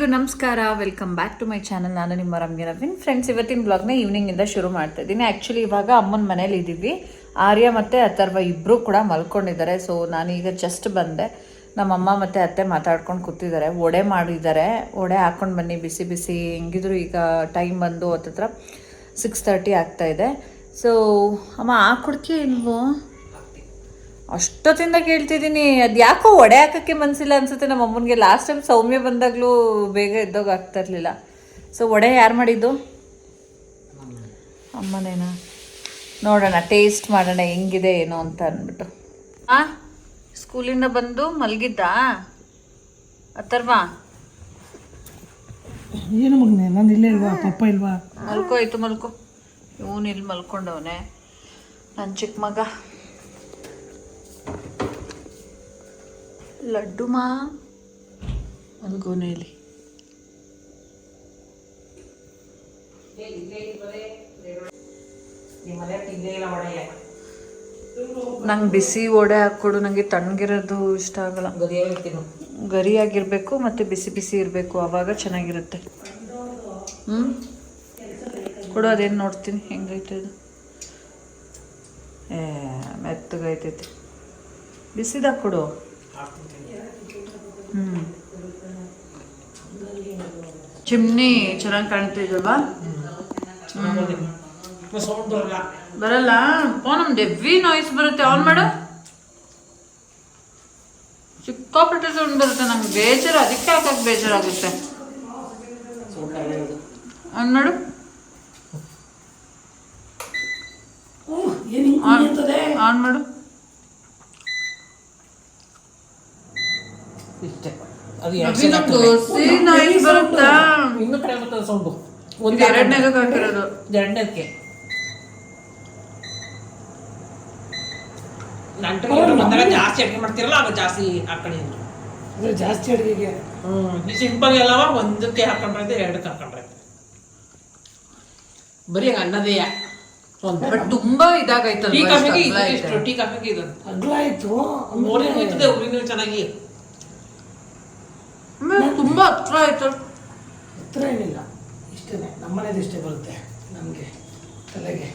ಎಲ್ಲರಿಗೂ ನಮಸ್ಕಾರ, welcome back to my channel. ನಾನು ನಿಮ್ಮ ರಮ್ಯ ನವೀನ್. ಫ್ರೆಂಡ್ಸ್, ಇವತ್ತಿನ ಬ್ಲಾಗ್ನ ಈವ್ನಿಂಗಿಂದ ಶುರು ಮಾಡ್ತಾ ಇದ್ದೀನಿ. ಆ್ಯಕ್ಚುಲಿ ಇವಾಗ ಅಮ್ಮನ ಮನೇಲಿ ಇದ್ದೀವಿ. ಆರ್ಯ ಮತ್ತು ಅಥರ್ವ ಇಬ್ಬರು ಕೂಡ ಮಲ್ಕೊಂಡಿದ್ದಾರೆ. ಸೊ ನಾನೀಗ ಜಸ್ಟ್ ಬಂದೆ. ನಮ್ಮಮ್ಮ ಮತ್ತು ಅತ್ತೆ ಮಾತಾಡ್ಕೊಂಡು ಕೂತಿದ್ದಾರೆ. ವಡೆ ಮಾಡಿದ್ದಾರೆ. ವಡೆ ಹಾಕ್ಕೊಂಡು ಬನ್ನಿ, ಬಿಸಿ ಬಿಸಿ. ಹೆಂಗಿದ್ರು ಈಗ ಟೈಮ್ ಬಂದು ಹತ್ತತ್ರ 6:30 ಆಗ್ತಾಯಿದೆ. ಸೊ ಅಮ್ಮ ಹಾಕ್ಕೊಡ್ತೀಯ ಇಲ್ವೋ? ಅಷ್ಟೊತ್ತಿಂದ ಕೇಳ್ತಿದ್ದೀನಿ. ಅದು ಯಾಕೋ ಒಡೆ ಹಾಕೋಕ್ಕೆ ಮನಸ್ಸಿಲ್ಲ ಅನ್ಸುತ್ತೆ ನಮ್ಮ ಅಮ್ಮನಿಗೆ. ಲಾಸ್ಟ್ ಟೈಮ್ ಸೌಮ್ಯ ಬಂದಾಗಲೂ ಬೇಗ ಎದ್ದೋಗಿ ಆಗ್ತಾ ಇರಲಿಲ್ಲ. ಸೊ ಒಡೆ ಯಾರು ಮಾಡಿದ್ದು? ಅಮ್ಮನೇನಾ? ನೋಡೋಣ, ಟೇಸ್ಟ್ ಮಾಡೋಣ ಹೆಂಗಿದೆ ಏನೋ ಅಂತ ಅಂದ್ಬಿಟ್ಟು. ಸ್ಕೂಲಿಂದ ಬಂದು ಮಲಗಿದ್ದ ಅಥರ್ವ? ಏನು ಮಗನೆ, ನಾನು ಇಲ್ಲೇ ಇಲ್ವಾ? ಪಪ್ಪ ಇಲ್ವಾ? ಮಲ್ಕೋ ಆಯ್ತು, ಮಲ್ಕೋ. ಇವನು ಇಲ್ಲಿ ಮಲ್ಕೊಂಡವನೆ, ನನ್ನ ಚಿಕ್ಕ ಮಗ ಲಡ್ಡು ಮಾ. ಮಲ್ಗೋನೆ ಇಲ್ಲಿ. ನಂಗೆ ಬಿಸಿ ವಡೆ ಹಾಕ್ಕೊಡು. ನನಗೆ ತಣ್ಣಗಿರೋದು ಇಷ್ಟ ಆಗಲ್ಲ. ಗರಿಯಾಗಿರ್ಬೇಕು ಮತ್ತು ಬಿಸಿ ಬಿಸಿ ಇರಬೇಕು, ಆವಾಗ ಚೆನ್ನಾಗಿರುತ್ತೆ. ಕೊಡು, ಅದೇನು ನೋಡ್ತೀನಿ ಹೆಂಗೈತೆ ಇದು. ಮೆತ್ತಗೈತೈತೆ. ಬಿಸಿದಾಗ ಕೊಡು. ಚಿಮ್ನಿ ಚೆನ್ನಾಗಿ ಕಾಣ್ತಿದ್ದಲ್ವಾ? ಬರಲ್ಲ. ನಮ್ದು ಹೆವಿ ನಾಯ್ಸ್ ಬರುತ್ತೆ. ಆನ್ ಮಾಡು. ಸಿಕ್ಕಾಪಟ್ಟೆ ಸೌಂಡ್ ಬರುತ್ತೆ. ನಂಗೆ ಬೇಜಾರು, ಅದಕ್ಕೆ ಹಾಕಕ್ಕೆ ಬೇಜಾರಾಗುತ್ತೆ. ಆನ್ ಮಾಡು. ಆನ್ ಮಾಡು. ಎರಡನೇಕ್ಕೆ ಜಾಸ್ತಿ ಅಡುಗೆ ಮಾಡ್ತಿರಲ್ಲ, ಆಗ ಜಾಸ್ತಿ ಹಾಕೊಳ್ಳಿ. ಜಾಸ್ತಿ ಅಡುಗೆಗೆ ಸಿಂಪಲ್ ಎಲ್ಲವ ಒಂದಕ್ಕೆ ಹಾಕೊಂಡ್ರೆ ಎರಡಕ್ಕೆ ಹಾಕೊಂಡ್ರೆ ಬರೀ ಅನ್ನದೇ. ಬಟ್ ತುಂಬಾ ಇದಾಗೈತಲ್ಲ. ಟೀ ಕಾಫಿಗೆ ಇದು ಅಗ್ಲ ಆಯ್ತು. ಹೋಯ್ತದೆ ಉರಿನೂ ಚೆನ್ನಾಗಿ. ತುಂಬಾ ಹತ್ರ ಆಯ್ತು. ಹತ್ರ ಏನಿಲ್ಲ, ಇಷ್ಟೇ. ನಮ್ಮನೇದು ಇಷ್ಟೇ ಬರುತ್ತೆ ನಮಗೆ ತಲೆಗೆ.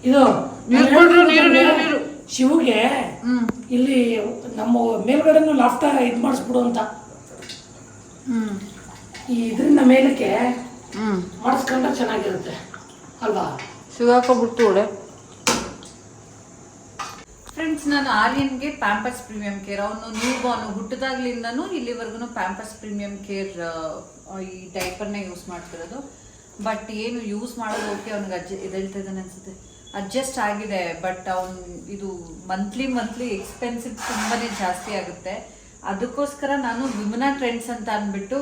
ಇದು ನೀರು ಶಿವಗೆ ಇಲ್ಲಿ ನಮ್ಮ ಮೇಲ್ಗಡೆನು ಲಾಫ್ಟ ಇದು ಮಾಡಿಸ್ಬಿಡು ಅಂತ. ಈ ಇದರಿಂದ ಮೇಲಕ್ಕೆ ಮಾಡಿಸ್ಕೊಂಡ್ರೆ ಚೆನ್ನಾಗಿರುತ್ತೆ ಅಲ್ವಾ? ಸಿಗಾಕೋಬಿಡ್ತು ಒಡೆ. ಫ್ರೆಂಡ್ಸ್, ನಾನು ಆರ್ಯನ್ಗೆ ಪ್ಯಾಂಪರ್ಸ್ ಪ್ರೀಮಿಯಂ ಕೇರ್, ಅವನು ಹುಟ್ಟಿದಾಗ್ಲಿಂದನೂ ಇಲ್ಲಿವರೆಗೂ ಪ್ಯಾಂಪರ್ಸ್ ಪ್ರೀಮಿಯಂ ಕೇರ್ ಈ ಡೈಪರ್ನ ಯೂಸ್ ಮಾಡ್ತಿರೋದು. ಬಟ್ ಏನು ಯೂಸ್ ಮಾಡೋದು ಓಕೆ, ಅವ್ನಿಗೆ ಹೇಳ್ತಾ ಇದ್ದಾನೆ ಅನ್ಸುತ್ತೆ, ಅಡ್ಜಸ್ಟ್ ಆಗಿದೆ. ಬಟ್ ಅವ್ನು ಇದು ಮಂತ್ಲಿ ಎಕ್ಸ್ಪೆನ್ಸಿವ್ ತುಂಬಾನೇ ಜಾಸ್ತಿ ಆಗುತ್ತೆ. ಅದಕ್ಕೋಸ್ಕರ ನಾನು ವಿಮನಾ ಟ್ರೆಂಡ್ಸ್ ಅಂತ ಅಂದ್ಬಿಟ್ಟು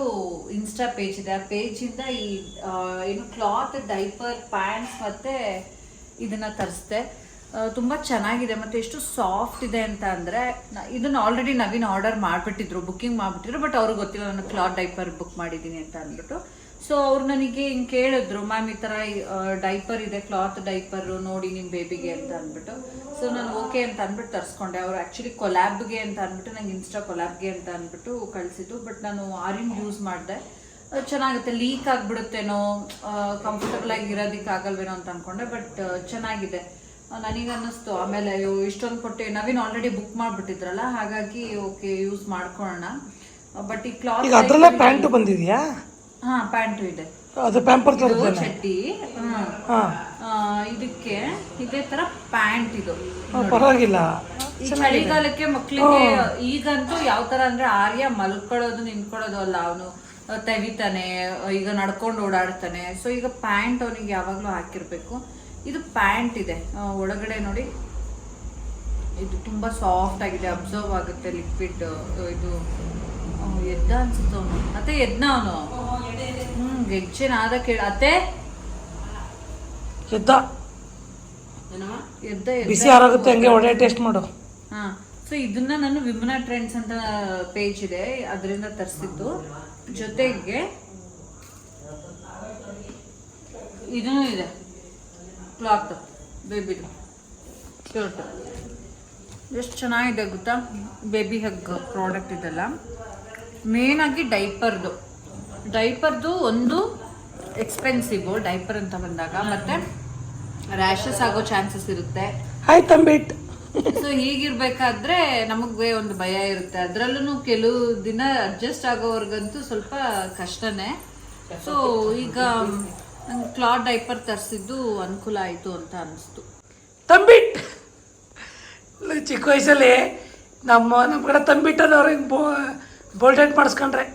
ಇನ್ಸ್ಟಾ ಪೇಜ್ ಇದೆ. ಆ ಪೇಜಿಂದ ಈ ಏನು ಕ್ಲಾತ್ ಡೈಪರ್ ಪ್ಯಾಂಟ್ಸ್ ಮತ್ತು ಇದನ್ನು ತರಿಸ್ದೆ. ತುಂಬ ಚೆನ್ನಾಗಿದೆ ಮತ್ತು ಎಷ್ಟು ಸಾಫ್ಟ್ ಇದೆ ಅಂತ ಅಂದರೆ, ಇದನ್ನು ಆಲ್ರೆಡಿ ನವೀನ್ ಆರ್ಡರ್ ಮಾಡಿಬಿಟ್ಟಿದ್ರು, ಬುಕ್ಕಿಂಗ್ ಮಾಡಿಬಿಟ್ಟಿದ್ರು. ಬಟ್ ಅವ್ರಿಗೆ ಗೊತ್ತಿಲ್ಲ ನಾನು ಕ್ಲಾತ್ ಡೈಪರ್ ಬುಕ್ ಮಾಡಿದ್ದೀನಿ ಅಂತ ಅಂದ್ಬಿಟ್ಟು. ಸೊ ಅವ್ರು ನನಗೆ ಹಿಂಗೆ ಕೇಳಿದ್ರು, ಮ್ಯಾಮ್ ಈ ಥರ ಡೈಪರ್ ಇದೆ, ಕ್ಲಾತ್ ಡೈಪರು ನೋಡಿ ನಿಮ್ಮ ಬೇಬಿಗೆ ಅಂತ ಅಂದ್ಬಿಟ್ಟು. ಸೊ ನಾನು ಓಕೆ ಅಂತ ಅಂದ್ಬಿಟ್ಟು ತರಿಸ್ಕೊಂಡೆ. ಅವರು ಆ್ಯಕ್ಚುಲಿ ಕೊಲ್ಯಾಬ್ಗೆ ಅಂತ ಅಂದ್ಬಿಟ್ಟು ನಂಗೆ ಇನ್ಸ್ಟಾ ಕೊಲ್ಯಾಬ್ಗೆ ಅಂತ ಅಂದ್ಬಿಟ್ಟು ಕಳಿಸಿದ್ದು. ಬಟ್ ನಾನು ಆರಿನ್ ಯೂಸ್ ಮಾಡಿದೆ. ಚೆನ್ನಾಗುತ್ತೆ. ಲೀಕ್ ಆಗಿಬಿಡುತ್ತೇನೋ, ಕಂಫರ್ಟಬಲ್ ಆಗಿ ಇರೋದಕ್ಕೆ ಆಗಲ್ವೇನೋ ಅಂತ ಅಂದ್ಕೊಂಡೆ. ಬಟ್ ಚೆನ್ನಾಗಿದೆ ನನಗೆ ಅನ್ನಿಸ್ತು. ಆಮೇಲೆ ಇಷ್ಟೊಂದು ಕೊಟ್ಟು ನವೀನ್ ಆಲ್ರೆಡಿ ಬುಕ್ ಮಾಡಿಬಿಟ್ಟಿದ್ರಲ್ಲ, ಹಾಗಾಗಿ ಓಕೆ ಯೂಸ್ ಮಾಡ್ಕೊಳ್ಳೋಣ. ಬಟ್ ಈ ಕ್ಲಾತ್ ಅದರಲ್ಲೇ ಪ್ಯಾಂಟು ಬಂದಿದೆಯಾ? ಹಾ, ಪ್ಯಾಂಟು ಇದೆ. ಅದು ಪ್ಯಾಂಪರ್ ಚಡ್ಡಿ. ಇದಕ್ಕೆ ಇದೇ ತರ ಪ್ಯಾಂಟ್. ಇದು ಪರವಾಗಿಲ್ಲ. ಈ ಚಳಿಗಾಲಕ್ಕೆ ಮಕ್ಳಿಗೆ ಈಗಂತೂ ಯಾವ ತರ ಅಂದ್ರೆ, ಆರ್ಯ ಮಲ್ಕೊಳ್ಳೋದು ನಿಂತ್ಕೊಳ್ಳೋದು ಅಲ್ಲ, ಅವನು ತೆಗಿತಾನೆ, ಈಗ ನಡ್ಕೊಂಡು ಓಡಾಡ್ತಾನೆ. ಸೊ ಈಗ ಪ್ಯಾಂಟ್ ಅವನಿಗೆ ಯಾವಾಗ್ಲೂ ಹಾಕಿರ್ಬೇಕು. ಇದು ಪ್ಯಾಂಟ್ ಇದೆ ಒಳಗಡೆ ನೋಡಿ. ಇದು ತುಂಬಾ ಸಾಫ್ಟ್ ಆಗಿದೆ, ಅಬ್ಸರ್ವ್ ಆಗುತ್ತೆ ಲಿಕ್ವಿಡ್. ಇದು ಎದ್ದ ಅನ್ಸುತ್ತೆ ಅವನು. ಅತ್ತೆ ಎದ್ನ ಅವನು? ಗೆಜ್ಜೆನಾದ ಕೇಳ ಅತ್ತೆ. ಎದ್ದ ಬಿಸಿ ಆರಾಗುತ್ತೆ, ಹಂಗೆ ಒಡೆ ಟೇಸ್ಟ್ ಮಾಡು. ಹಾ. ಸೊ ಇದನ್ನ ನಾನು ವಿಮನಾ ಟ್ರೆಂಡ್ಸ್ ಅಂತ ಪೇಜ್ ಇದೆ, ಅದರಿಂದ ತರಿಸಿದ್ದು. ಜೊತೆಗೆ ಇದೂ ಇದೆ, ಕ್ಲಾತ್ ಬೇಬಿದು ಶರ್ಟ್. ಎಷ್ಟು ಚೆನ್ನಾಗಿದೆ ಗೊತ್ತಾ? ಬೇಬಿ ಹಗ್ ಪ್ರಾಡಕ್ಟ್ ಇದೆಲ್ಲ. ಮೇನಾಗಿ ಡೈಪರ್ದು ಡೈಪರ್ದು ಒಂದು ಎಕ್ಸ್ಪೆನ್ಸಿವ್ ಡೈಪರ್ ಅಂತ ಬಂದಾಗ, ಮತ್ತೆ ರ್ಯಾಷಸ್ ಆಗೋ ಚಾನ್ಸಸ್ ಇರುತ್ತೆ. ಆಯ್ತಂಬಿಟ್. ಸೊ ಹೀಗಿರ್ಬೇಕಾದ್ರೆ ನಮಗೆ ಒಂದು ಭಯ ಇರುತ್ತೆ. ಅದರಲ್ಲೂ ಕೆಲವು ದಿನ ಅಡ್ಜಸ್ಟ್ ಆಗೋವರ್ಗಂತೂ ಸ್ವಲ್ಪ ಕಷ್ಟನೇ. ಸೊ ಈಗ ನಂಗೆ ಕ್ಲಾತ್ ಡೈಪರ್ ತರಿಸಿದ್ದು ಅನುಕೂಲ ಆಯಿತು ಅಂತ ಅನಿಸ್ತು. ತಂಬಿಟ್ ಚಿಕ್ಕ ವಯಸ್ಸಲ್ಲಿ ನಮ್ಮ ಕಡೆ ತಂಬಿಟ್ಟು ಅನ್ನೋರು ಹಿಂಗೆ ಬೋಲ್ಡೇಟ್ ಮಾಡಿಸ್ಕೊಂಡ್ರೆ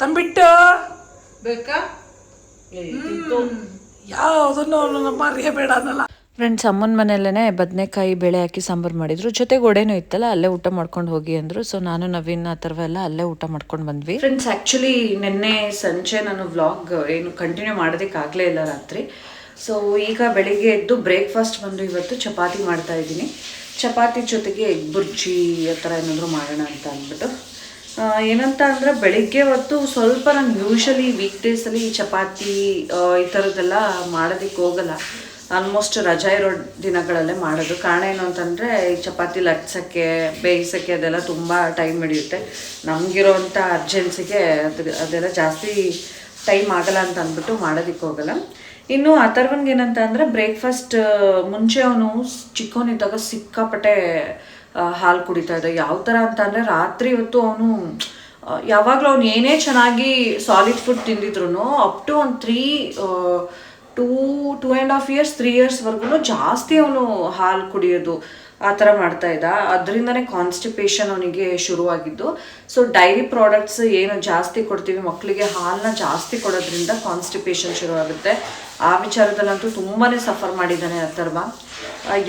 ತಂಬಿಟ್ಟು ಬೇಕಾ ಯಾವುದನ್ನು ನಮ್ಮ ಮರೆಯಬೇಡ ಅನ್ನಲ್ಲ. ಫ್ರೆಂಡ್ಸ್, ಅಮ್ಮನ ಮನೆಯಲ್ಲೇ ಬದನೆಕಾಯಿ ಬೇಳೆ ಹಾಕಿ ಸಾಂಬಾರು ಮಾಡಿದ್ರು. ಜೊತೆಗೆ ಒಡೆನೂ ಇತ್ತಲ್ಲ, ಅಲ್ಲೇ ಊಟ ಮಾಡ್ಕೊಂಡು ಹೋಗಿ ಅಂದರು. ಸೊ ನಾನು ನವೀನ್ ಆ ಥರ ಎಲ್ಲ ಅಲ್ಲೇ ಊಟ ಮಾಡ್ಕೊಂಡು ಬಂದ್ವಿ. ಫ್ರೆಂಡ್ಸ್, ಆ್ಯಕ್ಚುಲಿ ನಿನ್ನೆ ಸಂಜೆ ನಾನು ವ್ಲಾಗ್ ಏನು ಕಂಟಿನ್ಯೂ ಮಾಡೋದಕ್ಕಾಗಲೇ ಇಲ್ಲ ರಾತ್ರಿ. ಸೊ ಈಗ ಬೆಳಿಗ್ಗೆ ಎದ್ದು ಬ್ರೇಕ್ಫಾಸ್ಟ್ ಬಂದು ಇವತ್ತು ಚಪಾತಿ ಮಾಡ್ತಾ ಇದ್ದೀನಿ. ಚಪಾತಿ ಜೊತೆಗೆ ಎಗ್ ಬುರ್ಜಿ ಆ ಥರ ಏನಾದರೂ ಮಾಡೋಣ ಅಂತ ಅಂದ್ಬಿಟ್ಟು. ಏನಂತ ಅಂದರೆ ಬೆಳಿಗ್ಗೆ ಹೊತ್ತು ಸ್ವಲ್ಪ ನಾನು ಯೂಶ್ವಲಿ ವೀಕ್ ಡೇಸಲ್ಲಿ ಚಪಾತಿ ಈ ಥರದ್ದೆಲ್ಲ ಮಾಡೋದಕ್ಕೆ ಹೋಗಲ್ಲ. ಆಲ್ಮೋಸ್ಟ್ ರಜಾ ಇರೋ ದಿನಗಳಲ್ಲೇ ಮಾಡೋದು. ಕಾರಣ ಏನು ಅಂತಂದರೆ ಈ ಚಪಾತಿ ಲಟ್ಸೋಕ್ಕೆ ಬೇಯಿಸೋಕ್ಕೆ ಅದೆಲ್ಲ ತುಂಬ ಟೈಮ್ ಹಿಡಿಯುತ್ತೆ. ನಮಗಿರೋವಂಥ ಅರ್ಜೆನ್ಸಿಗೆ ಅದೆಲ್ಲ ಜಾಸ್ತಿ ಟೈಮ್ ಆಗಲ್ಲ ಅಂತ ಅಂದ್ಬಿಟ್ಟು ಮಾಡೋದಕ್ಕೆ ಹೋಗಲ್ಲ. ಇನ್ನು ಅಥರ್ವನ್ಗೆ ಏನಂತ ಅಂದರೆ ಬ್ರೇಕ್ಫಾಸ್ಟ್ ಮುಂಚೆ ಅವನು ಚಿಕ್ಕವನಿದ್ದಾಗ ಸಿಕ್ಕಾಪಟ್ಟೆ ಹಾಲು ಕುಡಿತಾ ಇದ್ದ. ಯಾವ ಥರ ಅಂತ ಅಂದರೆ ರಾತ್ರಿ ಹೊತ್ತು ಅವನು ಯಾವಾಗಲೂ ಅವ್ನು ಏನೇ ಚೆನ್ನಾಗಿ ಸಾಲಿಡ್ ಫುಡ್ ತಿಂದಿದ್ರು ಅಪ್ ಟು ಒಂದು 2.5 years 3 yearsವರೆಗೂ ಜಾಸ್ತಿ ಅವನು ಹಾಲು ಕುಡಿಯೋದು ಆ ಥರ ಮಾಡ್ತಾ ಇದ್ದ. ಅದರಿಂದನೇ ಕಾನ್ಸ್ಟಿಪೇಷನ್ ಅವನಿಗೆ ಶುರುವಾಗಿದ್ದು. ಸೊ ಡೈರಿ ಪ್ರಾಡಕ್ಟ್ಸ್ ಏನು ಜಾಸ್ತಿ ಕೊಡ್ತೀವಿ ಮಕ್ಕಳಿಗೆ, ಹಾಲನ್ನ ಜಾಸ್ತಿ ಕೊಡೋದ್ರಿಂದ ಕಾನ್ಸ್ಟಿಪೇಷನ್ ಶುರುವಾಗುತ್ತೆ. ಆ ವಿಚಾರದಲ್ಲಂತೂ ತುಂಬಾ ಸಫರ್ ಮಾಡಿದ್ದಾನೆ ಅಥರ್ವ.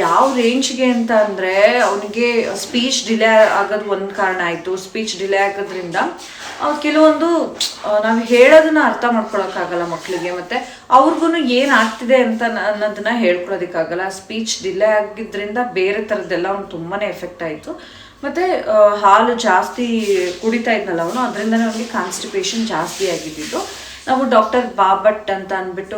ಯಾವ ರೇಂಜ್ಗೆ ಅಂತ ಅಂದರೆ ಅವನಿಗೆ ಸ್ಪೀಚ್ ಡಿಲೇ ಆಗೋದು ಒಂದು ಕಾರಣ ಆಯಿತು. ಸ್ಪೀಚ್ ಡಿಲೇ ಆಗೋದ್ರಿಂದ ಕೆಲವೊಂದು ನಾವು ಹೇಳೋದನ್ನ ಅರ್ಥ ಮಾಡ್ಕೊಳಕ್ಕಾಗಲ್ಲ ಮಕ್ಕಳಿಗೆ, ಮತ್ತು ಅವ್ರಿಗೂ ಏನಾಗ್ತಿದೆ ಅಂತ ಅನ್ನೋದನ್ನ ಹೇಳ್ಕೊಳೋದಕ್ಕಾಗಲ್ಲ. ಸ್ಪೀಚ್ ಡಿಲೇ ಆಗಿದ್ದರಿಂದ ಬೇರೆ ಥರದ್ದೆಲ್ಲ ಅವ್ನು ತುಂಬಾ ಎಫೆಕ್ಟ್ ಆಯಿತು. ಮತ್ತು ಹಾಲು ಜಾಸ್ತಿ ಕುಡಿತಾ ಇದ್ನಲ್ಲ ಅವನು, ಅದರಿಂದನೇ ಅವನಿಗೆ ಕಾನ್ಸ್ಟಿಪೇಷನ್ ಜಾಸ್ತಿ ಆಗಿದ್ದು. ನಾವು ಡಾಕ್ಟರ್ ಬಾಬಟ್ ಅಂತ ಅಂದ್ಬಿಟ್ಟು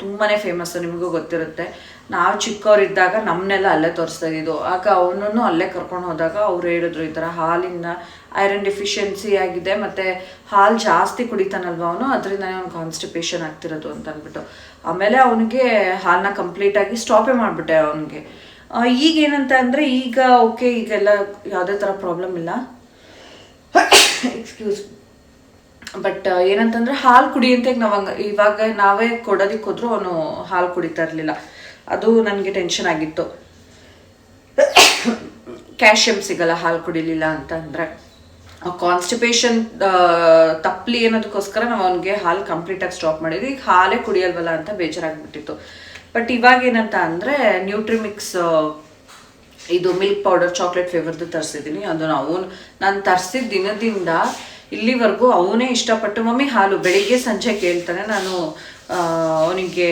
ತುಂಬಾ ಫೇಮಸ್ಸು, ನಿಮಗೂ ಗೊತ್ತಿರುತ್ತೆ. ನಾವು ಚಿಕ್ಕವರಿದ್ದಾಗ ನಮ್ಮನ್ನೆಲ್ಲ ಅಲ್ಲೇ ತೋರಿಸ್ತಾ ಇದ್ದಿದ್ದು. ಆಗ ಅವನನ್ನು ಅಲ್ಲೇ ಕರ್ಕೊಂಡು ಹೋದಾಗ ಅವ್ರು ಹೇಳಿದ್ರು ಈ ಥರ ಹಾಲಿನ ಐರನ್ ಡೆಫಿಷಿಯನ್ಸಿ ಆಗಿದೆ, ಮತ್ತು ಹಾಲು ಜಾಸ್ತಿ ಕುಡಿತಾನಲ್ವ ಅವನು, ಅದರಿಂದನೇ ಅವ್ನು ಕಾನ್ಸ್ಟಿಪೇಷನ್ ಆಗ್ತಿರೋದು ಅಂತ ಅಂದ್ಬಿಟ್ಟು. ಆಮೇಲೆ ಅವನಿಗೆ ಹಾಲನ್ನ ಕಂಪ್ಲೀಟಾಗಿ ಸ್ಟಾಪೇ ಮಾಡಿಬಿಟ್ಟೆ ಅವನಿಗೆ. ಈಗೇನಂತ ಅಂದರೆ ಈಗ ಓಕೆ, ಈಗೆಲ್ಲ ಯಾವುದೇ ಥರ ಪ್ರಾಬ್ಲಮ್ ಇಲ್ಲ. ಎಕ್ಸ್ಕ್ಯೂಸ್. ಬಟ್ ಏನಂತಂದರೆ ಹಾಲು ಕುಡಿಯಂತೆ ಇವಾಗ ನಾವೇ ಕೊಡೋದಕ್ಕೆ ಹೋದ್ರೂ ಅವನು ಹಾಲು ಕುಡಿತಾ ಇರಲಿಲ್ಲ. ಅದು ನನಗೆ ಟೆನ್ಷನ್ ಆಗಿತ್ತು. ಕ್ಯಾಲ್ಶಿಯಂ ಸಿಗಲ್ಲ ಹಾಲು ಕುಡಿಲಿಲ್ಲ ಅಂತ ಅಂದರೆ. ಕಾನ್ಸ್ಟಿಪೇಷನ್ ತಪ್ಪಲಿ ಅನ್ನೋದಕ್ಕೋಸ್ಕರ ನಾವು ಅವನಿಗೆ ಹಾಲು ಕಂಪ್ಲೀಟಾಗಿ ಸ್ಟಾಪ್ ಮಾಡಿದ್ವಿ. ಈಗ ಹಾಲೇ ಕುಡಿಯಲ್ವಲ್ಲ ಅಂತ ಬೇಜಾರಾಗ್ಬಿಟ್ಟಿತ್ತು. ಬಟ್ ಇವಾಗ ಏನಂತ ಅಂದರೆ ನ್ಯೂಟ್ರಿಮಿಕ್ಸ್ ಇದು ಮಿಲ್ಕ್ ಪೌಡರ್ ಚಾಕ್ಲೇಟ್ ಫ್ಲೇವರ್ದು ತರಿಸಿದ್ದೀನಿ. ಅದನ್ನು ನಾನು ತರಿಸಿದ ದಿನದಿಂದ ಇಲ್ಲಿವರೆಗೂ ಅವನೇ ಇಷ್ಟಪಟ್ಟು ಮಮ್ಮಿ ಹಾಲು ಬೆಳಿಗ್ಗೆ ಸಂಜೆ ಕೇಳ್ತಾನೆ. ನಾನು ಅವನಿಗೆ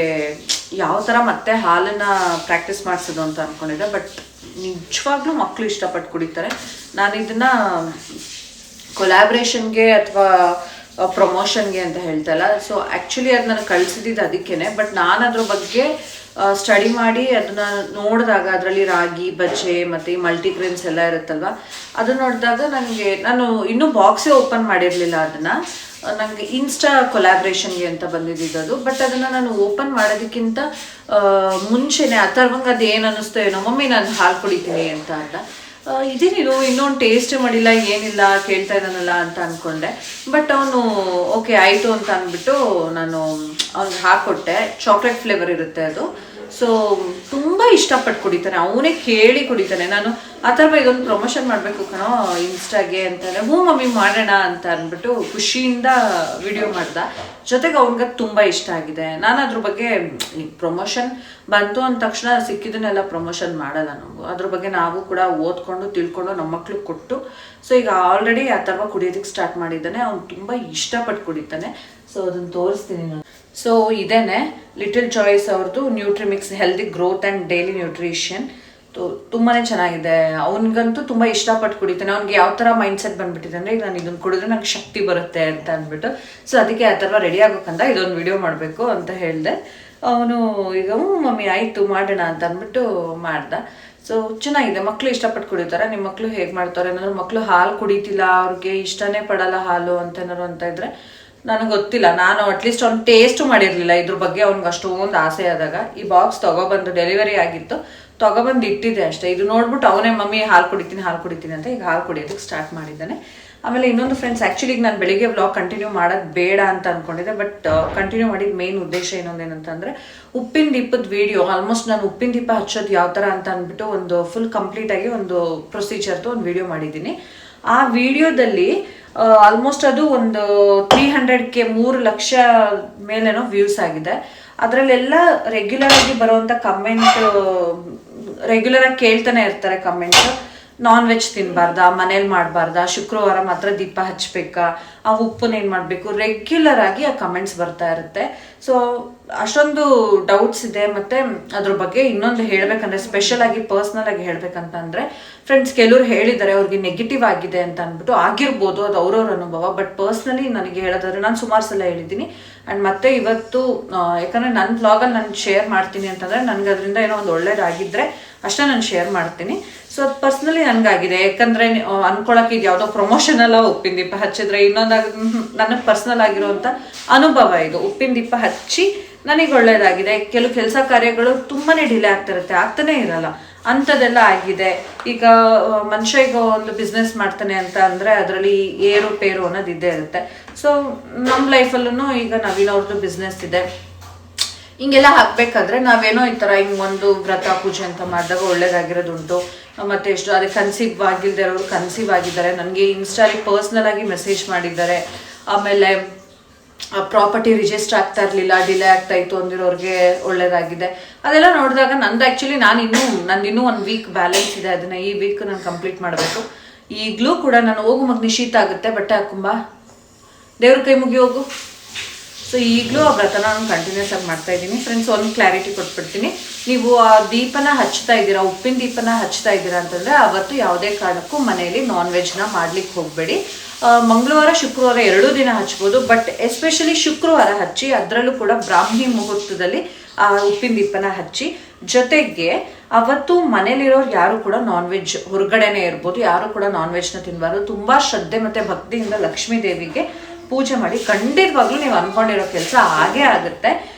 ಯಾವ ಥರ ಮತ್ತೆ ಹಾಲನ್ನು ಪ್ರಾಕ್ಟೀಸ್ ಮಾಡಿಸೋದು ಅಂತ ಅಂದ್ಕೊಂಡಿದ್ದೆ. ಬಟ್ ನಿಜವಾಗ್ಲೂ ಮಕ್ಕಳು ಇಷ್ಟಪಟ್ಟು ಕುಡಿತಾರೆ. ನಾನು ಇದನ್ನು ಕೊಲ್ಯಾಬ್ರೇಷನ್ಗೆ ಅಥವಾ ಪ್ರಮೋಷನ್ಗೆ ಅಂತ ಹೇಳ್ತಾ ಇಲ್ಲ. ಸೊ ಆ್ಯಕ್ಚುಲಿ ಅದು ನನಗೆ ಕಳಿಸಿದ್ದು ಅದಕ್ಕೇ. ಬಟ್ ನಾನು ಅದ್ರ ಬಗ್ಗೆ ಸ್ಟಡಿ ಮಾಡಿ ಅದನ್ನು ನೋಡಿದಾಗ ಅದರಲ್ಲಿ ರಾಗಿ ಬಜ್ಜೆ ಮತ್ತು ಈ ಮಲ್ಟಿಗ್ರೇನ್ಸ್ ಎಲ್ಲ ಇರುತ್ತಲ್ವ, ಅದನ್ನು ನೋಡಿದಾಗ ನಾನು ಇನ್ನೂ ಬಾಕ್ಸೇ ಓಪನ್ ಮಾಡಿರಲಿಲ್ಲ. ಅದನ್ನು ನನಗೆ ಇನ್ಸ್ಟಾ ಕೊಲ್ಯಾಬ್ರೇಷನ್ಗೆ ಅಂತ ಬಂದಿದ್ದು. ಬಟ್ ಅದನ್ನು ನಾನು ಓಪನ್ ಮಾಡೋದಕ್ಕಿಂತ ಮುಂಚೆನೇ ಅಥರ್ವಂಗೆ ಅದು ಏನು ಅನ್ನಿಸ್ತೋ ಏನೋ, ಮಮ್ಮಿ ನಾನು ಹಾಲು ಕುಡಿತೀನಿ ಅಂತ ಅಂದ. ಇದೇನಿದು ಇನ್ನೊಂದು ಟೇಸ್ಟ್ ಮಾಡಿಲ್ಲ ಏನಿಲ್ಲ ಕೇಳ್ತಾ ಇದ್ದಾನಲ್ಲ ಅಂತ ಅಂದ್ಕೊಂಡೆ. ಬಟ್ ಅವನು ಓಕೆ ಆಯಿತು ಅಂತ ಅಂದ್ಬಿಟ್ಟು ನಾನು ಅವ್ನಿಗೆ ಹಾಕ್ಕೊಟ್ಟೆ. ಚಾಕ್ಲೇಟ್ ಫ್ಲೇವರ್ ಇರುತ್ತೆ ಅದು. ಸೊ ತುಂಬ ಇಷ್ಟಪಟ್ಟು ಕುಡಿತಾನೆ, ಅವನೇ ಕೇಳಿ ಕುಡಿತಾನೆ. ನಾನು ಆ ಥರ ಇದೊಂದು ಪ್ರಮೋಷನ್ ಮಾಡಬೇಕು ಕಣೋ ಇನ್ಸ್ಟಾಗೆ ಅಂತಾನೆ. ಹ್ಞೂ ಮಮ್ಮಿ ಮಾಡೋಣ ಅಂತ ಅಂದ್ಬಿಟ್ಟು ಖುಷಿಯಿಂದ ವಿಡಿಯೋ ಮಾಡ್ದೆ. ಜೊತೆಗೆ ಅವ್ನಿಗೆ ತುಂಬ ಇಷ್ಟ ಆಗಿದೆ. ನಾನು ಅದ್ರ ಬಗ್ಗೆ ಪ್ರಮೋಷನ್ ಬಂತು ಅಂದ ತಕ್ಷಣ ಸಿಕ್ಕಿದ್ದನ್ನೆಲ್ಲ ಪ್ರಮೋಷನ್ ಮಾಡಲ್ಲ ನಾವು. ಅದ್ರ ಬಗ್ಗೆ ನಾವು ಕೂಡ ಓದ್ಕೊಂಡು ತಿಳ್ಕೊಂಡು ನಮ್ಮ ಮಕ್ಳಿಗೆ ಕೊಟ್ಟು. ಸೊ ಈಗ ಆಲ್ರೆಡಿ ಆ ಥರ ಕುಡಿಯೋದಕ್ಕೆ ಸ್ಟಾರ್ಟ್ ಮಾಡಿದ್ದಾನೆ. ಅವ್ನು ತುಂಬ ಇಷ್ಟಪಟ್ಟು ಕುಡಿತಾನೆ. ಸೊ ಅದನ್ನು ತೋರಿಸ್ತೀನಿ ನಾನು. ಸೊ ಇದೇನೆ ಲಿಟಲ್ ಚಾಯ್ಸ್ ಅವ್ರದ್ದು Nutrimix healthy growth and daily nutrition. ತುಂಬಾ ಚೆನ್ನಾಗಿದೆ. ಅವ್ನಿಗಂತೂ ತುಂಬ ಇಷ್ಟಪಟ್ಟು ಕುಡಿತಾನೆ. ಅವ್ನಿಗೆ ಯಾವ ಥರ ಮೈಂಡ್ಸೆಟ್ ಬಂದ್ಬಿಟ್ಟಿದೆ ಅಂದರೆ ಈಗ ನಾನು ಇದನ್ನು ಕುಡಿದ್ರೆ ನಂಗೆ ಶಕ್ತಿ ಬರುತ್ತೆ ಅಂತ ಅಂದ್ಬಿಟ್ಟು. ಸೊ ಅದಕ್ಕೆ ಆ ಥರ ರೆಡಿ ಆಗೋಕ್ಕಂತ ಇದೊಂದು ವಿಡಿಯೋ ಮಾಡಬೇಕು ಅಂತ ಹೇಳಿದೆ. ಅವನು ಈಗ ಮಮ್ಮಿ ಆಯಿತು ಮಾಡೋಣ ಅಂತ ಅಂದ್ಬಿಟ್ಟು ಮಾಡ್ದೆ. ಸೊ ಚೆನ್ನಾಗಿದೆ. ಮಕ್ಕಳು ಇಷ್ಟಪಟ್ಟು ಕುಡಿತಾರೆ. ನಿಮ್ಮ ಮಕ್ಕಳು ಹೇಗೆ ಮಾಡ್ತಾರೆ ಏನಾದ್ರು ಮಕ್ಕಳು ಹಾಲು ಕುಡಿತಿಲ್ಲ, ಅವ್ರಿಗೆ ಇಷ್ಟನೇ ಪಡಲ್ಲ ಹಾಲು ಅಂತ ಏನಾದ್ರು ಅಂತ ಇದ್ದರೆ ನನಗೆ ಗೊತ್ತಿಲ್ಲ, ನಾನು ಅಟ್ಲೀಸ್ಟ್ ಅವ್ನು ಟೇಸ್ಟು ಮಾಡಿರಲಿಲ್ಲ ಇದ್ರ ಬಗ್ಗೆ. ಅವ್ನಿಗೆ ಅಷ್ಟೊಂದು ಆಸೆ ಆದಾಗ ಈ ಬಾಕ್ಸ್ ತೊಗೊಬಂದು ಡೆಲಿವರಿ ಆಗಿತ್ತು, ತೊಗೊಬಂದು ಇಟ್ಟಿದ್ದೆ ಅಷ್ಟೇ. ಇದು ನೋಡ್ಬಿಟ್ಟು ಅವನೇ ಮಮ್ಮಿ ಹಾಲು ಕುಡಿತೀನಿ ಅಂತ ಈಗ ಹಾಲು ಕುಡಿಯೋದಕ್ಕೆ ಸ್ಟಾರ್ಟ್ ಮಾಡಿದ್ದಾನೆ. ಆಮೇಲೆ ಇನ್ನೊಂದು ಫ್ರೆಂಡ್ಸ್, ಆ್ಯಕ್ಚುಲಿ ಈಗ ನಾನು ಬೆಳಿಗ್ಗೆ ವ್ಲಾಗ್ ಕಂಟಿನ್ಯೂ ಮಾಡೋದು ಬೇಡ ಅಂತ ಅಂದ್ಕೊಂಡಿದ್ದೆ, ಬಟ್ ಕಂಟಿನ್ಯೂ ಮಾಡಿದ ಮೇನ್ ಉದ್ದೇಶ ಇನ್ನೊಂದೇನಂತಂದರೆ ಉಪ್ಪಿನ ದೀಪದ ವಿಡಿಯೋ. ಆಲ್ಮೋಸ್ಟ್ ನಾನು ಉಪ್ಪಿನ ದೀಪ ಹಚ್ಚೋದು ಯಾವ ಥರ ಅಂತ ಅಂದ್ಬಿಟ್ಟು ಒಂದು ಫುಲ್ ಕಂಪ್ಲೀಟಾಗಿ ಒಂದು ಪ್ರೊಸೀಜರ್ದು ಒಂದು ವಿಡಿಯೋ ಮಾಡಿದ್ದೀನಿ. ಆ ವಿಡಿಯೋದಲ್ಲಿ ಆಲ್ಮೋಸ್ಟ್ ಅದು ಒಂದು 300K 3 ಲಕ್ಷ ಮೇಲೇನೋ ವ್ಯೂಸ್ ಆಗಿದೆ. ಅದರಲ್ಲೆಲ್ಲ ರೆಗ್ಯುಲರ್ ಆಗಿ ಬರುವಂಥ ಕಮೆಂಟ್, ರೆಗ್ಯುಲರ್ ಆಗಿ ಕೇಳ್ತಾನೆ ಇರ್ತಾರೆ ಕಮೆಂಟ್. ನಾನ್ ವೆಜ್ ತಿನ್ನಬಾರ್ದಾ, ಮನೇಲಿ ಮಾಡಬಾರ್ದಾ, ಶುಕ್ರವಾರ ಮಾತ್ರ ದೀಪ ಹಚ್ಚಬೇಕಾ, ಆ ಉಪ್ಪನ್ನ ಏನು ಮಾಡಬೇಕು, ರೆಗ್ಯುಲರ್ ಆಗಿ ಆ ಕಮೆಂಟ್ಸ್ ಬರ್ತಾ ಇರುತ್ತೆ. ಸೊ ಅಷ್ಟೊಂದು ಡೌಟ್ಸ್ ಇದೆ. ಮತ್ತು ಅದ್ರ ಬಗ್ಗೆ ಇನ್ನೊಂದು ಹೇಳಬೇಕಂದ್ರೆ, ಸ್ಪೆಷಲ್ ಆಗಿ ಪರ್ಸ್ನಲ್ ಆಗಿ ಹೇಳ್ಬೇಕಂತಂದರೆ ಫ್ರೆಂಡ್ಸ್, ಕೆಲವ್ರು ಹೇಳಿದ್ದಾರೆ ಅವ್ರಿಗೆ ನೆಗೆಟಿವ್ ಆಗಿದೆ ಅಂತ ಅಂದ್ಬಿಟ್ಟು. ಆಗಿರ್ಬೋದು, ಅದು ಅವ್ರವ್ರ ಅನುಭವ. ಬಟ್ ಪರ್ಸ್ನಲಿ ನನಗೆ ಹೇಳೋದಾದ್ರೆ, ನಾನು ಸುಮಾರು ಸಲ ಹೇಳಿದ್ದೀನಿ. ಆ್ಯಂಡ್ ಮತ್ತೆ ಇವತ್ತು ಯಾಕಂದರೆ ನನ್ನ ವ್ಲಾಗಲ್ಲಿ ನಾನು ಶೇರ್ ಮಾಡ್ತೀನಿ ಅಂತಂದರೆ ನನಗೆ ಅದರಿಂದ ಏನೋ ಒಂದು ಒಳ್ಳೇದಾಗಿದ್ದರೆ ಅಷ್ಟೇ ನಾನು ಶೇರ್ ಮಾಡ್ತೀನಿ. ಸೊ ಅದು ಪರ್ಸ್ನಲಿ ನನಗಾಗಿದೆ. ಯಾಕಂದರೆ ಅನ್ಕೊಳಕ್ಕೆ ಇದು ಯಾವುದೋ ಪ್ರಮೋಷನ್ ಅಲ್ಲ. ಉಪ್ಪಿನ ದೀಪ ಹಚ್ಚಿದ್ರೆ ಇನ್ನೊಂದಾಗ ನನಗೆ ಪರ್ಸ್ನಲ್ ಆಗಿರುವಂಥ ಅನುಭವ ಇದು. ಉಪ್ಪಿನ ದೀಪ ಹಚ್ಚಿ ನನಗೆ ಒಳ್ಳೇದಾಗಿದೆ. ಕೆಲವು ಕೆಲಸ ಕಾರ್ಯಗಳು ತುಂಬಾ ಡಿಲೇ ಆಗ್ತಾನೆ ಇರಲ್ಲ, ಅಂಥದ್ದೆಲ್ಲ ಆಗಿದೆ. ಈಗ ಮನುಷ್ಯ ಈಗ ಒಂದು ಬಿಸ್ನೆಸ್ ಮಾಡ್ತಾನೆ ಅಂತ ಅಂದರೆ ಅದರಲ್ಲಿ ಏರುಪೇರು ಅನ್ನೋದು ಇದ್ದೇ ಇರುತ್ತೆ. ಸೊ ನಮ್ಮ ಲೈಫಲ್ಲೂ ಈಗ ನವೀನ್ ಅವ್ರದ್ದು ಬಿಸ್ನೆಸ್ ಇದೆ. ಹಿಂಗೆಲ್ಲ ಹಾಕ್ಬೇಕಾದ್ರೆ ನಾವೇನೋ ಈ ಥರ ಹಿಂಗೆ ಒಂದು ವ್ರತ ಪೂಜೆ ಅಂತ ಮಾಡಿದಾಗ ಒಳ್ಳೇದಾಗಿರೋದುಂಟು. ಮತ್ತು ಎಷ್ಟು ಅದೇ ಕನ್ಸೀವ್ ಆಗಿಲ್ಲದೆ ಇರೋರು ಕನ್ಸೀವ್ ಆಗಿದ್ದಾರೆ. ನನಗೆ ಇನ್ಸ್ಟಾಲಿ ಪರ್ಸ್ನಲ್ ಆಗಿ ಮೆಸೇಜ್ ಮಾಡಿದ್ದಾರೆ. ಆಮೇಲೆ ಪ್ರಾಪರ್ಟಿ ರಿಜಿಸ್ಟರ್ ಆಗ್ತಾ ಇರಲಿಲ್ಲ, ಡಿಲೇ ಆಗ್ತಾ ಇತ್ತು ಅಂದಿರೋರಿಗೆ ಒಳ್ಳೇದಾಗಿದೆ. ಅದೆಲ್ಲ ನೋಡಿದಾಗ ನಂದು ಆ್ಯಕ್ಚುಲಿ ನಂದಿನ್ನೂ 1 ವೀಕ್ ಬ್ಯಾಲೆನ್ಸ್ ಇದೆ. ಅದನ್ನು ಈ ವೀಕ್ ನಾನು ಕಂಪ್ಲೀಟ್ ಮಾಡಬೇಕು. ಈಗಲೂ ಕೂಡ ನಾನು ಹೋಗು ಮಗ ನಿಶೀತ ಆಗುತ್ತೆ, ಬಟ್ಟೆ ಹಾಕೊಂಬ, ದೇವ್ರ ಕೈ ಮುಗಿ ಹೋಗು. ಸೊ ಈಗಲೂ ಆ ವ್ರತನ ನಾನು ಕಂಟಿನ್ಯೂಸ್ ಆಗಿ ಮಾಡ್ತಾ ಇದ್ದೀನಿ. ಫ್ರೆಂಡ್ಸ್, ಒಂದು ಕ್ಲಾರಿಟಿ ಕೊಟ್ಬಿಡ್ತೀನಿ. ನೀವು ಆ ದೀಪನ ಹಚ್ತಾ ಇದ್ದೀರಾ, ಉಪ್ಪಿನ ದೀಪನ ಹಚ್ತಾ ಇದ್ದೀರಾ ಅಂತಂದರೆ ಅವತ್ತು ಯಾವುದೇ ಕಾರಣಕ್ಕೂ ಮನೆಯಲ್ಲಿ ನಾನ್ ವೆಜ್ನ ಮಾಡ್ಲಿಕ್ಕೆ ಹೋಗಬೇಡಿ. ಮಂಗಳವಾರ ಶುಕ್ರವಾರ 2 ದಿನ ಹಚ್ಬೋದು, ಬಟ್ ಎಸ್ಪೆಷಲಿ ಶುಕ್ರವಾರ ಹಚ್ಚಿ. ಅದರಲ್ಲೂ ಕೂಡ ಬ್ರಾಹ್ಮಿ ಮುಹೂರ್ತದಲ್ಲಿ ಆ ಉಪ್ಪಿನ ದೀಪನ ಹಚ್ಚಿ. ಜೊತೆಗೆ ಅವತ್ತು ಮನೇಲಿರೋರು ಯಾರು ಕೂಡ ನಾನ್ ವೆಜ್, ಹೊರಗಡೆನೇ ಇರ್ಬೋದು, ಯಾರು ಕೂಡ ನಾನ್ ವೆಜ್ನ ತಿನ್ನಬಾರ್ದು. ತುಂಬ ಶ್ರದ್ಧೆ ಮತ್ತು ಭಕ್ತಿಯಿಂದ ಲಕ್ಷ್ಮೀ ದೇವಿಗೆ ಪೂಜೆ ಮಾಡಿ. ಖಂಡಿತವಾಗ್ಲೂ ನೀವು ಅಂದ್ಕೊಂಡಿರೋ ಕೆಲಸ ಆಗೇ ಆಗುತ್ತೆ.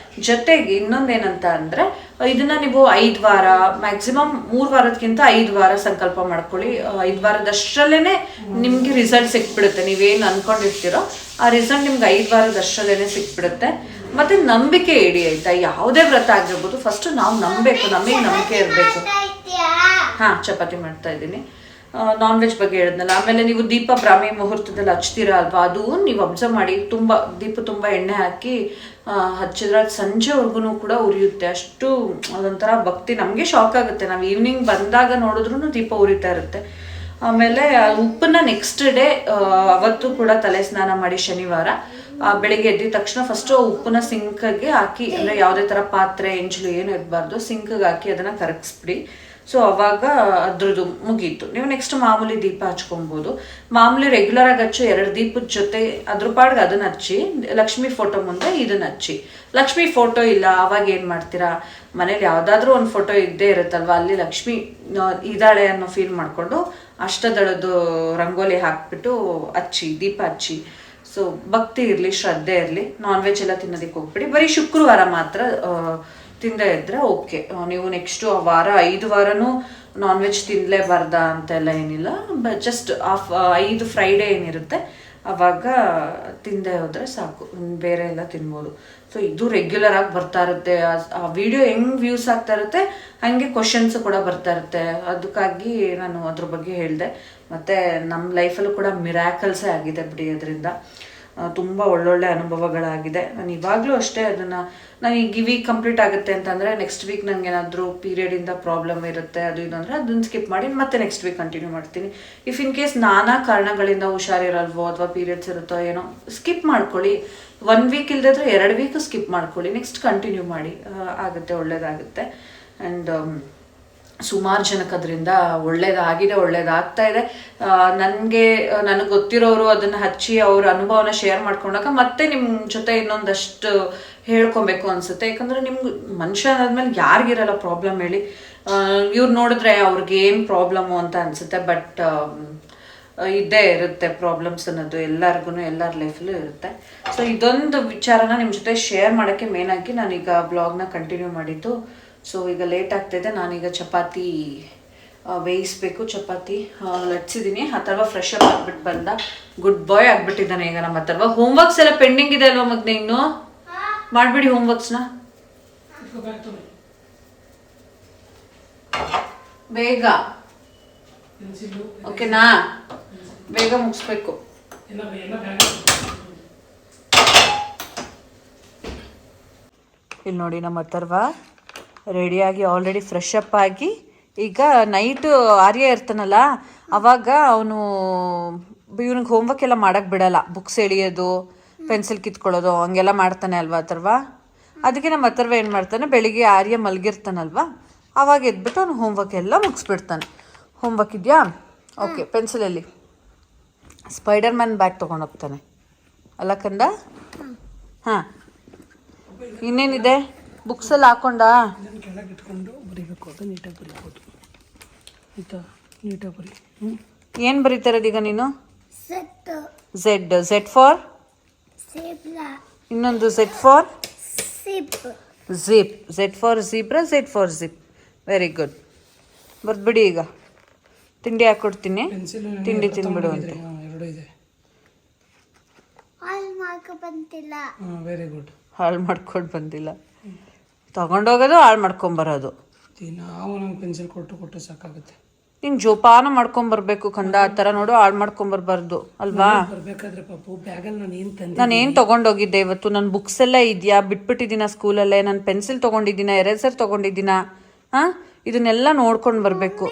ಜೊತೆಗೆ ಇನ್ನೊಂದೇನಂತ ಅಂದರೆ, ಇದನ್ನು ನೀವು 5 ವಾರ, ಮ್ಯಾಕ್ಸಿಮಮ್ 3 ವಾರಕ್ಕಿಂತ 5 ವಾರ ಸಂಕಲ್ಪ ಮಾಡ್ಕೊಳ್ಳಿ. 5 ವಾರದಷ್ಟರಲ್ಲೇ ನಿಮಗೆ ರಿಸಲ್ಟ್ ಸಿಕ್ಬಿಡುತ್ತೆ. ನೀವೇನು ಅಂದ್ಕೊಂಡಿರ್ತೀರೋ ಆ ರಿಸಲ್ಟ್ ನಿಮ್ಗೆ 5 ವಾರದಷ್ಟರಲ್ಲೇ ಸಿಕ್ಬಿಡುತ್ತೆ. ಮತ್ತು ನಂಬಿಕೆ ಇಡಿ, ಆಯಿತಾ? ಯಾವುದೇ ವ್ರತ ಆಗಿರ್ಬೋದು, ಫಸ್ಟು ನಾವು ನಂಬಬೇಕು, ನಮಗೆ ನಂಬಿಕೆ ಇರಬೇಕು. ಹಾಂ, ಚಪಾತಿ ಮಾಡ್ತಾ ಇದ್ದೀನಿ. ನಾನ್ ವೆಜ್ ಬಗ್ಗೆ ಹೇಳಿದ್ನಲ್ಲ. ಆಮೇಲೆ ನೀವು ದೀಪ ಬ್ರಾಹ್ಮಿ ಮುಹೂರ್ತದಲ್ಲಿ ಹಚ್ತೀರಾ ಅಲ್ವಾ, ಅದು ನೀವು ಅಬ್ಸರ್ವ್ ಮಾಡಿ. ದೀಪ ತುಂಬ ಎಣ್ಣೆ ಹಾಕಿ ಹಚ್ಚಿದ್ರೆ ಅದು ಸಂಜೆವರೆಗೂ ಕೂಡ ಉರಿಯುತ್ತೆ. ಅಷ್ಟು ಅದೊಂಥರ ಭಕ್ತಿ. ನಮಗೆ ಶಾಕ್ ಆಗುತ್ತೆ. ನಾವು ಈವ್ನಿಂಗ್ ಬಂದಾಗ ನೋಡಿದ್ರೂ ದೀಪ ಉರಿತಾ ಇರುತ್ತೆ. ಆಮೇಲೆ ಉಪ್ಪನ್ನ ನೆಕ್ಸ್ಟ್ ಡೇ ಅವತ್ತು ಕೂಡ ತಲೆ ಸ್ನಾನ ಮಾಡಿ ಶನಿವಾರ ಬೆಳಿಗ್ಗೆ ಎದ್ದ ತಕ್ಷಣ ಫಸ್ಟು ಉಪ್ಪನ್ನ ಸಿಂಕ್ಗೆ ಹಾಕಿ, ಅಂದರೆ ಯಾವುದೇ ಥರ ಪಾತ್ರೆ ಎಂಜಲು ಏನು ಇರಬಾರ್ದು, ಸಿಂಕ್ಗೆ ಹಾಕಿ ಅದನ್ನು ಕರಗಿಸ್ಬಿಡಿ. ಸೊ ಅವಾಗ ಅದ್ರದ್ದು ಮುಗೀತು. ನೀವು ನೆಕ್ಸ್ಟ್ ಮಾಮೂಲಿ ದೀಪ ಹಚ್ಕೊಬೋದು. ಮಾಮೂಲಿ ರೆಗ್ಯುಲರ್ ಆಗಿ ಹಚ್ಚು 2 ದೀಪದ ಜೊತೆ ಅದ್ರ ಪಾಡ್ಗೆ ಅದನ್ನ ಹಚ್ಚಿ, ಲಕ್ಷ್ಮಿ ಫೋಟೋ ಮುಂದೆ ಇದನ್ನ ಹಚ್ಚಿ. ಲಕ್ಷ್ಮಿ ಫೋಟೋ ಇಲ್ಲ ಅವಾಗ ಏನು ಮಾಡ್ತೀರಾ, ಮನೇಲಿ ಯಾವುದಾದ್ರೂ ಒಂದು ಫೋಟೋ ಇದ್ದೇ ಇರುತ್ತಲ್ವ, ಅಲ್ಲಿ ಲಕ್ಷ್ಮಿ ಇದ್ದಾಳೆ ಅನ್ನೋ ಫೀಲ್ ಮಾಡಿಕೊಂಡು ಅಷ್ಟದಳದ್ದು ರಂಗೋಲಿ ಹಾಕ್ಬಿಟ್ಟು ಹಚ್ಚಿ, ದೀಪ ಹಚ್ಚಿ. ಸೊ ಭಕ್ತಿ ಇರಲಿ, ಶ್ರದ್ಧೆ ಇರಲಿ. ನಾನ್ ವೆಜ್ ಎಲ್ಲ ತಿನ್ನೋದಕ್ಕೆ ಹೋಗ್ಬಿಡಿ. ಬರೀ ಶುಕ್ರವಾರ ಮಾತ್ರ ತಿಂದೇ ಇದ್ರೆ ಓಕೆ. ನೀವು ನೆಕ್ಸ್ಟು ಆ ವಾರ 5 ವಾರನೂ ನಾನ್ ವೆಜ್ ತಿನ್ನಲೇಬಾರ್ದಾ ಅಂತೆಲ್ಲ ಏನಿಲ್ಲ. ಜಸ್ಟ್ 5 ಫ್ರೈಡೇ ಏನಿರುತ್ತೆ ಅವಾಗ ತಿಂದೇ ಹೋದರೆ ಸಾಕು, ಬೇರೆ ಎಲ್ಲ ತಿನ್ಬೋದು. ಸೊ ಇದು ರೆಗ್ಯುಲರ್ ಆಗಿ ಬರ್ತಾ ಇರುತ್ತೆ. ಆ ವಿಡಿಯೋ ಹೆಂಗೆ ವ್ಯೂಸ್ ಆಗ್ತಾ ಇರುತ್ತೆ ಹಾಗೆ ಕ್ವಶನ್ಸ್ ಕೂಡ ಬರ್ತಾ ಇರುತ್ತೆ. ಅದಕ್ಕಾಗಿ ನಾನು ಅದ್ರ ಬಗ್ಗೆ ಹೇಳಿದೆ. ಮತ್ತು ನಮ್ಮ ಲೈಫಲ್ಲೂ ಕೂಡ ಮಿರಾಕಲ್ಸೇ ಆಗಿದೆ ಬಿಡಿ. ಅದರಿಂದ ತುಂಬ ಒಳ್ಳೊಳ್ಳೆ ಅನುಭವಗಳಾಗಿದೆ. ನಾನು ಇವಾಗಲೂ ಅಷ್ಟೇ ಅದನ್ನು, ನಾನು ಈಗ ಈ ವೀಕ್ ಕಂಪ್ಲೀಟ್ ಆಗುತ್ತೆ ಅಂತಂದರೆ ನೆಕ್ಸ್ಟ್ ವೀಕ್ ನನಗೆ ಏನಾದರೂ ಪೀರಿಯಡಿಂದ ಪ್ರಾಬ್ಲಮ್ ಇರುತ್ತೆ ಅದು ಇದು ಅಂದರೆ ಅದನ್ನು ಸ್ಕಿಪ್ ಮಾಡಿ ಮತ್ತೆ ನೆಕ್ಸ್ಟ್ ವೀಕ್ ಕಂಟಿನ್ಯೂ ಮಾಡ್ತೀನಿ. ಇಫ್ ಇನ್ ಕೇಸ್ ನಾನಾ ಕಾರಣಗಳಿಂದ ಹುಷಾರಿರಲ್ವೋ ಅಥವಾ ಪೀರಿಯಡ್ಸ್ ಇರುತ್ತೋ ಏನೋ, ಸ್ಕಿಪ್ ಮಾಡ್ಕೊಳ್ಳಿ. 1 ವೀಕ್ ಇಲ್ಲದಿದ್ರೆ 2 ವೀಕ್ ಸ್ಕಿಪ್ ಮಾಡ್ಕೊಳ್ಳಿ, ನೆಕ್ಸ್ಟ್ ಕಂಟಿನ್ಯೂ ಮಾಡಿ, ಆಗುತ್ತೆ, ಒಳ್ಳೇದಾಗುತ್ತೆ. ಆ್ಯಂಡ್ ಸುಮಾರು ಜನಕ್ಕೆ ಅದರಿಂದ ಒಳ್ಳೇದಾಗ್ತಾ ಇದೆ. ನನಗೆ ಗೊತ್ತಿರೋರು ಅದನ್ನು ಹಚ್ಚಿ ಅವ್ರ ಅನುಭವನ ಶೇರ್ ಮಾಡ್ಕೊಂಡಾಗ ಮತ್ತೆ ನಿಮ್ಮ ಜೊತೆ ಇನ್ನೊಂದಷ್ಟು ಹೇಳ್ಕೊಬೇಕು ಅನಿಸುತ್ತೆ. ಯಾಕಂದರೆ ನಿಮ್ಗೆ ಮನುಷ್ಯ ಆದಮೇಲೆ ಯಾರಿಗಿರಲ್ಲ ಪ್ರಾಬ್ಲಮ್ ಹೇಳಿ. ಇವ್ರು ನೋಡಿದ್ರೆ ಅವ್ರಿಗೆ ಏನು ಪ್ರಾಬ್ಲಮ್ಮು ಅಂತ ಅನಿಸುತ್ತೆ. ಬಟ್ ಇದ್ದೇ ಇರುತ್ತೆ ಪ್ರಾಬ್ಲಮ್ಸ್ ಅನ್ನೋದು ಎಲ್ಲರಿಗೂ ಎಲ್ಲರ ಲೈಫಲ್ಲೂ ಇರುತ್ತೆ. ಸೊ ಇದೊಂದು ವಿಚಾರನ ನಿಮ್ಮ ಜೊತೆ ಶೇರ್ ಮಾಡೋಕ್ಕೆ ಮೇನಾಗಿ ನಾನೀಗ ಬ್ಲಾಗ್ನ ಕಂಟಿನ್ಯೂ ಮಾಡಿದ್ದು. ಸೊ ಈಗ ಲೇಟ್ ಆಗ್ತಾಯಿದೆ, ನಾನೀಗ ಚಪಾತಿ ಬೇಯಿಸ್ಬೇಕು. ಚಪಾತಿ ಲಟ್ಸಿದ್ದೀನಿ. ಅಥರ್ವ ಫ್ರೆಶ್ ಅಪ್ ಆಗ್ಬಿಟ್ಟು ಬಂದ, ಗುಡ್ ಬಾಯ್ ಆಗ್ಬಿಟ್ಟಿದ್ದಾನೆ ಈಗ ನಮ್ಮ ಅಥರ್ವ. ಹೋಮ್ವರ್ಕ್ಸ್ ಎಲ್ಲ ಪೆಂಡಿಂಗ್ ಇದೆ ಅಲ್ವಾ ಮಗ್ನೆ? ಇನ್ನು ಮಾಡಿಬಿಡಿ ಹೋಮ್ವರ್ಕ್ಸ್ನ ಬೇಗ, ಓಕೆನಾ? ಬೇಗ ಮುಗಿಸ್ಬೇಕು. ಇಲ್ಲಿ ನೋಡಿ ನಮ್ಮ ಅಥರ್ವ ರೆಡಿಯಾಗಿ ಆಲ್ರೆಡಿ ಫ್ರೆಶ್ ಅಪ್ ಆಗಿ, ಈಗ ನೈಟು ಆರ್ಯ ಇರ್ತಾನಲ್ಲ ಅವಾಗ ಅವನು ಇವನಿಗೆ ಹೋಮ್ವರ್ಕ್ ಎಲ್ಲ ಮಾಡೋಕ್ಕೆ ಬಿಡಲ್ಲ. ಬುಕ್ಸ್ ಎಳಿಯೋದು, ಪೆನ್ಸಿಲ್ ಕಿತ್ಕೊಳ್ಳೋದು ಹಂಗೆಲ್ಲ ಮಾಡ್ತಾನೆ ಅಲ್ವಾ ಅಥರ್ವ? ಅದಕ್ಕೆ ನಮ್ಮ ಅಥರ್ವ ಏನು ಮಾಡ್ತಾನೆ, ಬೆಳಿಗ್ಗೆ ಆರ್ಯ ಮಲಗಿರ್ತಾನಲ್ವ ಅವಾಗ ಎದ್ಬಿಟ್ಟು ಅವ್ನು ಹೋಮ್ವರ್ಕ್ ಎಲ್ಲ ಮುಗಿಸ್ಬಿಡ್ತಾನೆ. ಹೋಮ್ವರ್ಕ್ ಇದೆಯಾ? ಓಕೆ. ಪೆನ್ಸಿಲಲ್ಲಿ ಸ್ಪೈಡರ್ ಮ್ಯಾನ್ ಬ್ಯಾಗ್ ತೊಗೊಂಡೋಗ್ತಾನೆ ಅಲ್ಲ ಕಂದ? ಹಾಂ, ಇನ್ನೇನಿದೆ? ಬುಕ್ಸಲ್ಲಿ ಹಾಕೊಂಡಾ? ಕೆಳಗೆ ಇಟ್ಕೊಂಡು ಬರೀಬೇಕು, ಅದು ನೀಟಾಗಿ ಬರೀಬೋದು ಆಯಿತಾ? ನೀಟಾಗಿ ಬರೀ. ಏನು ಬರೀತಾರದೀಗ ನೀನು? ಝೆಡ್. ಝೆಡ್ ಫಾರ್ ಇನ್ನೊಂದು Z for zip. Z for zebra, Z for zip. Very good. ಬರ್ದ್ಬಿಡಿ. ಈಗ ತಿಂಡಿ ಹಾಕ್ಕೊಡ್ತೀನಿ, ತಿಂಡಿ ತಿಂದ್ಬಿಡು ಅಂತ. ಎರಡು ಇದೆ. Very good. ಹಾಳು ಮಾಡ್ಕೊಂಡು ಬಂದಿಲ್ಲ, ತಗೊಂಡೋಗೋದು ಹಾಳು ಮಾಡ್ಕೊಂಬರೋದು. ನಾವು ನಂಗೆ ಪೆನ್ಸಿಲ್ ಕೊಟ್ಟು ಸಾಕಾಗುತ್ತೆ. ಹಿಂಗೆ ಜೋಪಾನ ಮಾಡ್ಕೊಂಬರ್ಬೇಕು ಕಂದ, ಆ ಥರ ನೋಡು ಹಾಳು ಮಾಡ್ಕೊಂಬರ್ಬಾರ್ದು ಅಲ್ವಾ? ಬರ್ಬೇಕಾದ್ರೆ ಪಾಪು ಬ್ಯಾಗಲ್ಲಿ ನಾನು ಏನು ತಂದೆ, ನಾನು ಏನು ತೊಗೊಂಡೋಗಿದ್ದೆ ಇವತ್ತು? ನನ್ನ ಬುಕ್ಸ್ ಎಲ್ಲ ಇದೆಯಾ? ಬಿಟ್ಬಿಟ್ಟಿದ್ದೀನ ಸ್ಕೂಲಲ್ಲೇ? ನಾನು ಪೆನ್ಸಿಲ್ ತೊಗೊಂಡಿದ್ದೀನ, ಎರೇಸರ್ ತೊಗೊಂಡಿದ್ದೀನ? ಹಾಂ, ಇದನ್ನೆಲ್ಲ ನೋಡ್ಕೊಂಡು ಬರಬೇಕು.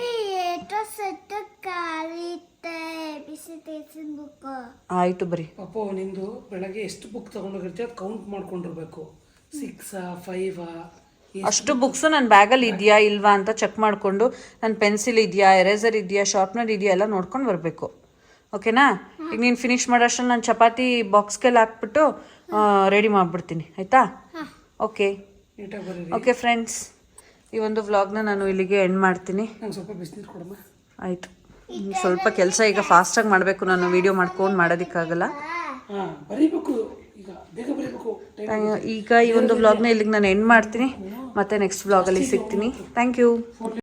ಆಯಿತು ಬರೀ. ಪಾಪು ನಿಂದು ಬೆಳಗ್ಗೆ ಎಷ್ಟು ಬುಕ್ ತೊಗೊಂಡೋಗಿರ್ತೀಯ ಅದು ಕೌಂಟ್ ಮಾಡ್ಕೊಂಡಿರ್ಬೇಕು. 6 5 ಅಷ್ಟು ಬುಕ್ಸು ನನ್ನ ಬ್ಯಾಗಲ್ಲಿ ಇದೆಯಾ ಇಲ್ವಾ ಅಂತ ಚೆಕ್ ಮಾಡಿಕೊಂಡು, ನನ್ನ ಪೆನ್ಸಿಲ್ ಇದೆಯಾ, ಎರೇಸರ್ ಇದೆಯಾ, ಶಾರ್ಪ್ನರ್ ಇದೆಯಾ ಎಲ್ಲ ನೋಡ್ಕೊಂಡು ಬರಬೇಕು. ಓಕೆನಾ? ಈಗ ನೀನು ಫಿನಿಷ್ ಮಾಡೋಷ್ಟರಲ್ಲಿ ನಾನು ಚಪಾತಿ ಬಾಕ್ಸ್ಗೆಲ್ಲ ಹಾಕ್ಬಿಟ್ಟು ರೆಡಿ ಮಾಡಿಬಿಡ್ತೀನಿ. ಆಯಿತಾ? ಓಕೆ. ನೀಟಾಗಿ ಬರೀ. ಓಕೆ ಫ್ರೆಂಡ್ಸ್, ಈ ಒಂದು ವ್ಲಾಗ್ನ ನಾನು ಇಲ್ಲಿಗೆ ಎಂಡ್ ಮಾಡ್ತೀನಿ. ನಂಗೆ ಸ್ವಲ್ಪ ಬಿಸಿನೀರು ಕೊಡಮ್ಮ. ಆಯಿತು. ಸ್ವಲ್ಪ ಕೆಲಸ ಈಗ ಫಾಸ್ಟಾಗಿ ಮಾಡಬೇಕು, ನಾನು ವೀಡಿಯೋ ಮಾಡ್ಕೊಂಡು ಮಾಡೋದಕ್ಕಾಗಲ್ಲ. ಹಾಂ, ಬರೀಬೇಕು ಈಗ, ಬೇಗ ಬರೀಬೇಕು. ಈಗ ಈ ಒಂದು ವ್ಲಾಗ್ನ ಇಲ್ಲಿಗೆ ನಾನು ಎಂಡ್ ಮಾಡ್ತೀನಿ. ಮತ್ತೆ ನೆಕ್ಸ್ಟ್ ವ್ಲಾಗಲ್ಲಿ ಸಿಗ್ತೀನಿ. Thank you.